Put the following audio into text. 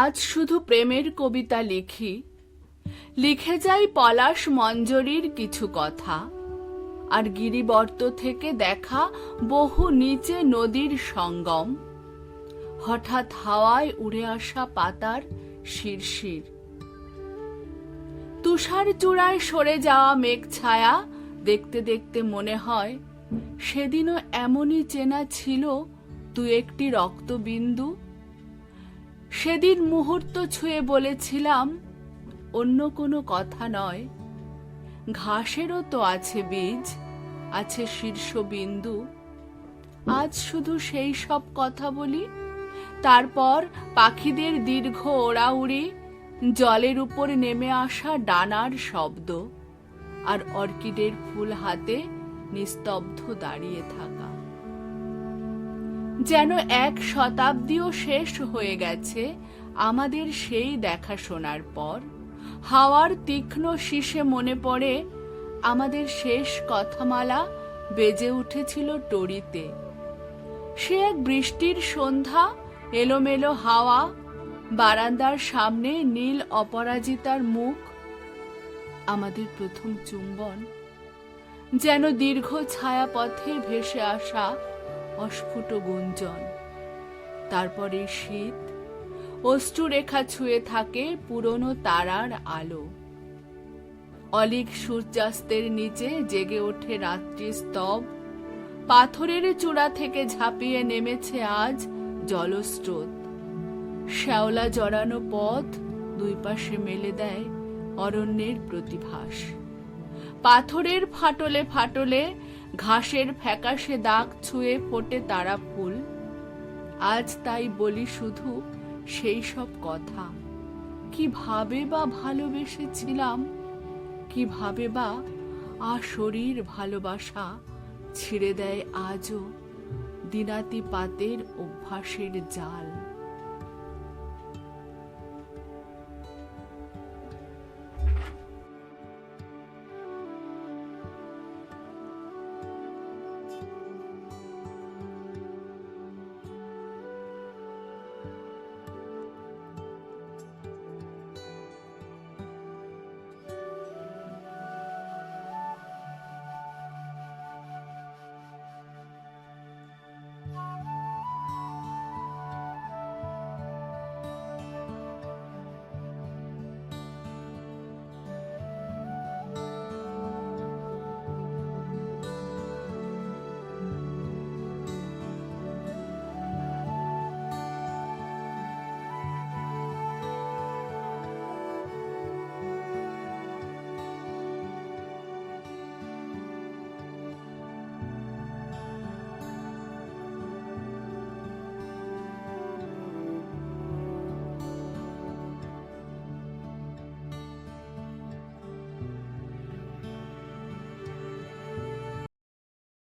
আজ শুধু প্রেমের কবিতা লিখি, লিখে যাই পলাশ মঞ্জরির কিছু কথা, আর গিরিবর্ত থেকে দেখা বহু নিচে নদীর সঙ্গম, হঠাৎ হাওয়ায় উড়ে আসা পাতার শিরশির, তুষার চূড়ায় সরে যাওয়া মেঘ ছায়া দেখতে দেখতে মনে হয় সেদিনও এমনই চেনা ছিল তুই একটি রক্তবিন্দু। সেদিন মুহূর্ত ছুঁয়ে বলেছিলাম অন্য কোনো কথা নয়, ঘাসেরও তো আছে বীজ, আছে শীর্ষবিন্দু। আজ শুধু সেই সব কথা বলি, তারপর পাখিদের দীর্ঘ ওড়াউড়ি, জলের উপর নেমে আসা ডানার শব্দ, আর অর্কিডের ফুল হাতে নিস্তব্ধ দাঁড়িয়ে থাকা। যেন এক শতাব্দীও শেষ হয়ে গেছে আমাদের সেই দেখাশোনার পর। হাওয়ার তীক্ষ্ণ শীষে মনে পড়ে আমাদের শেষ কথামালা বেজে উঠেছিল টড়িতে। সে এক বৃষ্টির সন্ধ্যা, এলোমেলো হাওয়া, বারান্দার সামনে নীল অপরাজিতার মুখ, আমাদের প্রথম চুম্বন, যেন দীর্ঘ ছায়াপথে ভেসে আসা অস্ফুট গুঞ্জন। তারপরে শীত, অশ্রুরেখা ছুঁয়ে থাকে পুরনো তারার আলো। অলিক সূর্যাস্তের নিচে জেগে ওঠে রাত্রি স্তব, পাথরের চূড়া থেকে ঝাঁপিয়ে নেমেছে আজ জলস্রোত। শ্যাওলা জড়ানো পথ দুই পাশে মেলে দেয় অরণ্যের প্রতিভাস। পাথরের ফাটলে ফাটলে ঘাসের ফ্যাকাশে দাগ ছুঁয়ে ফোটে তারা ফুল। আজ তাই বলি শুধু সেই সব কথা, কিভাবে বা ভালোবেসেছিলাম, কিভাবে বা আশরীর ভালোবাসা ছিঁড়ে দেয় আজও দিনাতি পাতের অভ্যাসের জাল।